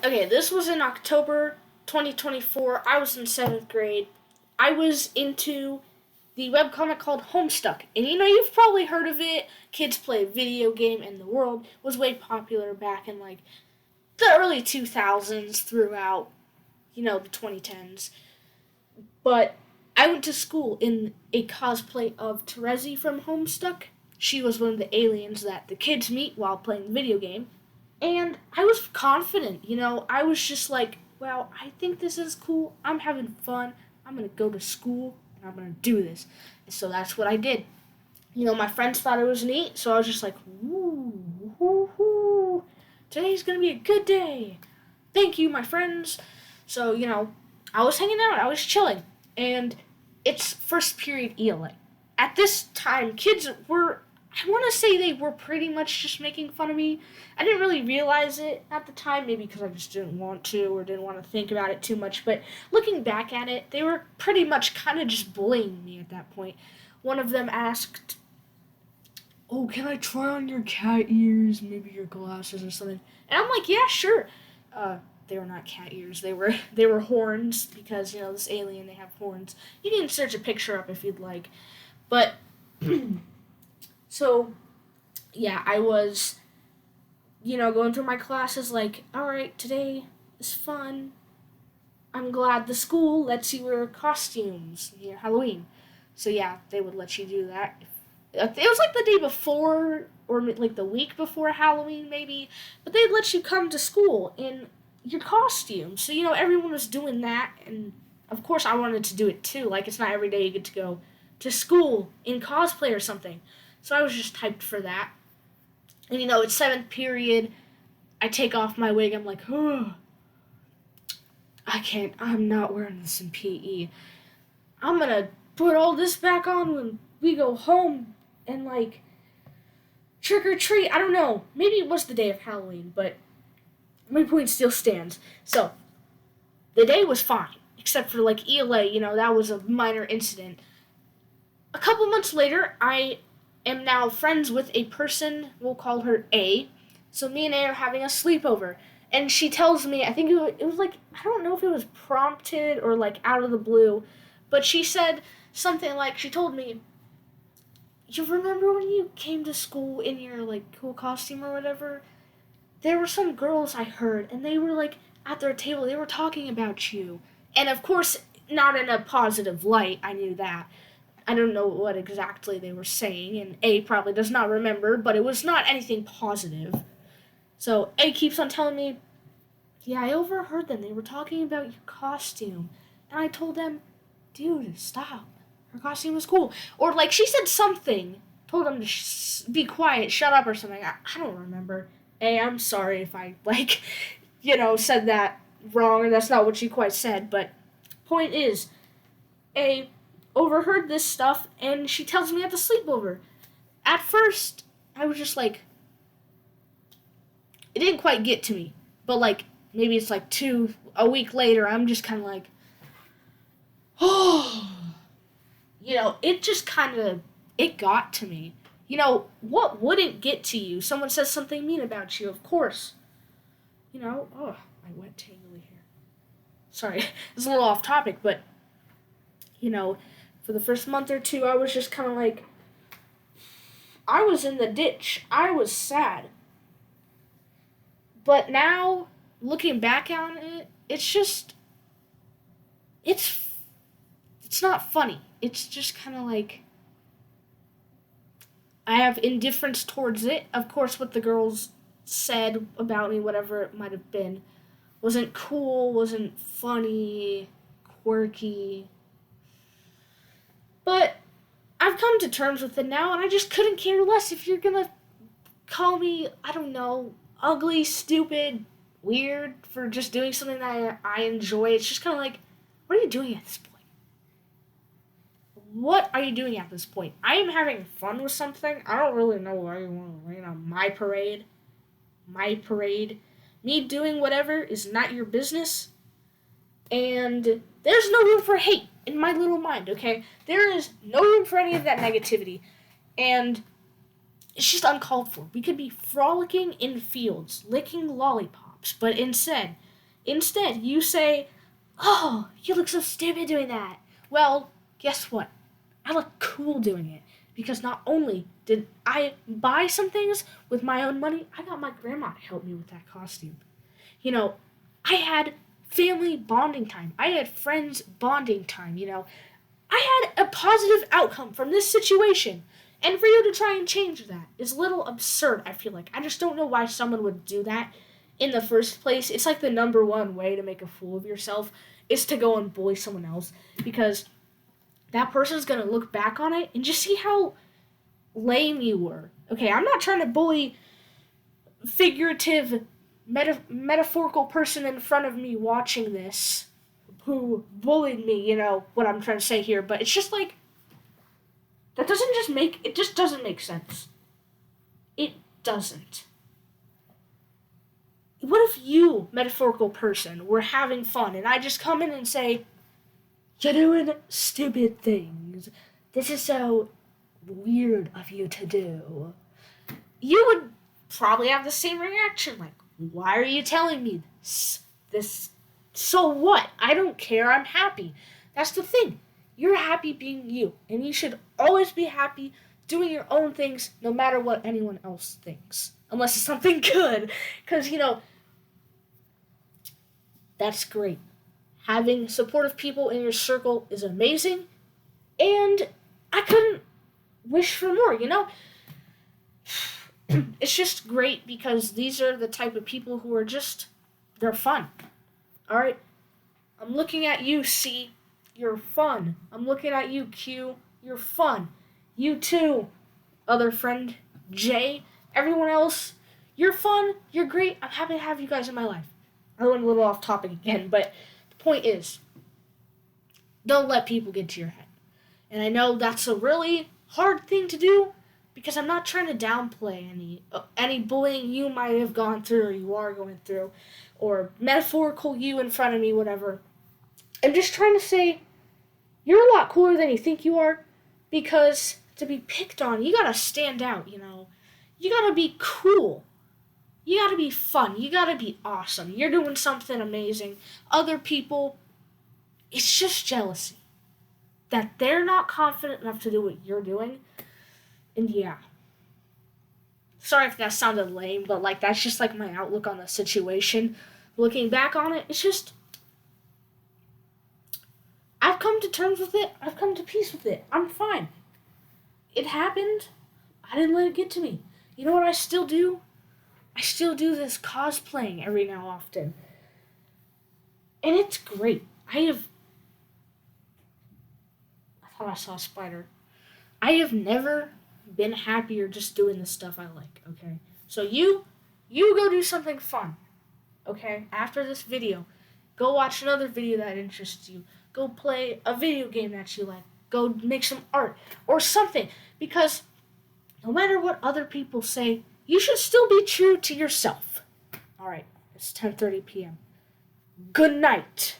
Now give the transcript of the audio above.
Okay, this was in October 2024. I was in 7th grade. I was into the webcomic called Homestuck. And you've probably heard of it. Kids play a video game, and the world was way popular back in like the early 2000s throughout, the 2010s. But I went to school in a cosplay of Terezi from Homestuck. She was one of the aliens that the kids meet while playing the video game. And I was confident, I was just like, wow, I think this is cool. I'm having fun. I'm going to go to school and I'm going to do this. And so that's what I did. My friends thought it was neat, so I was just like, woo, woo, woo. Today's going to be a good day. Thank you, my friends. So, I was hanging out. I was chilling. And it's first period ELA. At this time, kids were, I want to say they were pretty much just making fun of me. I didn't really realize it at the time, maybe because I just didn't want to or didn't want to think about it too much. But looking back at it, they were pretty much kind of just bullying me at that point. One of them asked, "Oh, can I try on your cat ears, maybe your glasses or something?" And I'm like, "Yeah, sure." They were not cat ears. They were horns because this alien, they have horns. You can search a picture up if you'd like, but so yeah, I was going through my classes like, all right, today is fun. I'm glad the school lets you wear costumes near Halloween. So yeah, they would let you do that. It was like the day before or like the week before Halloween maybe, but they'd let you come to school in your costume. So, everyone was doing that, and of course I wanted to do it too. Like, it's not every day you get to go to school in cosplay or something. So I was just hyped for that. And, it's 7th period. I take off my wig. I'm like, oh, I'm not wearing this in PE. I'm gonna put all this back on when we go home and, like, trick or treat. I don't know. Maybe it was the day of Halloween, but my point still stands. So, the day was fine, except for, like, ELA, that was a minor incident. A couple months later, I am now friends with a person, we'll call her A. So me and A are having a sleepover. And she tells me, I think it was like, I don't know if it was prompted or, like, out of the blue, but she said something like, she told me, "You remember when you came to school in your, like, cool costume or whatever? There were some girls I heard, and they were, like, at their table, they were talking about you." And, of course, not in a positive light, I knew that. I don't know what exactly they were saying, and A probably does not remember, but it was not anything positive. So A keeps on telling me, "Yeah, I overheard them. They were talking about your costume." And I told them, "Dude, stop. Her costume was cool." Or, like, she said something, told them to be quiet, shut up or something. I don't remember. A, I'm sorry if I, like, said that wrong, or that's not what she quite said, but point is, A overheard this stuff, and she tells me at the sleepover. At first, I was just like, it didn't quite get to me, but, like, maybe it's like a week later, I'm just kind of like, oh, it just kind of, it got to me. What wouldn't get to you? Someone says something mean about you, of course. Oh, my wet tangly hair. Sorry, it's a little off topic, but, for the first month or two, I was just kind of like, I was in the ditch. I was sad. But now, looking back on it, it's just, it's not funny. It's just kind of like, I have indifference towards it. Of course, what the girls said about me, whatever it might have been, wasn't cool, wasn't funny, quirky. But I've come to terms with it now, and I just couldn't care less if you're gonna call me, I don't know, ugly, stupid, weird for just doing something that I enjoy. It's just kind of like, what are you doing at this point? What are you doing at this point? I am having fun with something. I don't really know why you want to rain on my parade. My parade. Me doing whatever is not your business. And there's no room for hate in my little mind, okay? There is no room for any of that negativity. And it's just uncalled for. We could be frolicking in fields, licking lollipops, but instead, Instead, you say, "Oh, you look so stupid doing that." Well, guess what? I look cool doing it because not only did I buy some things with my own money, I got my grandma to help me with that costume. You know, I had family bonding time. I had friends bonding time, I had a positive outcome from this situation. And for you to try and change that is a little absurd, I feel like. I just don't know why someone would do that in the first place. It's like the number one way to make a fool of yourself is to go and bully someone else because that person's going to look back on it and just see how lame you were. Okay, I'm not trying to bully figurative, metaphorical person in front of me watching this who bullied me, what I'm trying to say here, but it's just like, it just doesn't make sense. It doesn't. What if you, metaphorical person, were having fun and I just come in and say, "You're doing stupid things. This is so weird of you to do." You would probably have the same reaction, like, "Why are you telling me this? So what? I don't care. I'm happy." That's the thing. You're happy being you, and you should always be happy doing your own things no matter what anyone else thinks. Unless it's something good. Because, that's great. Having supportive people in your circle is amazing, and I couldn't wish for more, It's just great because these are the type of people who are they're fun. Alright? I'm looking at you, C. You're fun. I'm looking at you, Q. You're fun. You too, other friend, J. Everyone else, you're fun. You're great. I'm happy to have you guys in my life. I went a little off topic again, but the point is, don't let people get to your head. And I know that's a really hard thing to do because I'm not trying to downplay any bullying you might have gone through or you are going through or metaphorical you in front of me, whatever. I'm just trying to say you're a lot cooler than you think you are because to be picked on, you gotta stand out, You gotta be cool. You gotta be fun. You gotta be awesome. You're doing something amazing. Other people, it's just jealousy that they're not confident enough to do what you're doing. And yeah. Sorry if that sounded lame, but that's just my outlook on the situation. Looking back on it, it's just I've come to terms with it. I've come to peace with it. I'm fine. It happened. I didn't let it get to me. You know what I still do? I still do this cosplaying every now and often. And it's great. I thought I saw a spider. I have never been happier just doing the stuff I like, okay? So you go do something fun, okay? After this video, go watch another video that interests you. Go play a video game that you like. Go make some art or something. Because no matter what other people say, you should still be true to yourself. All right, it's 10:30 p.m. Good night.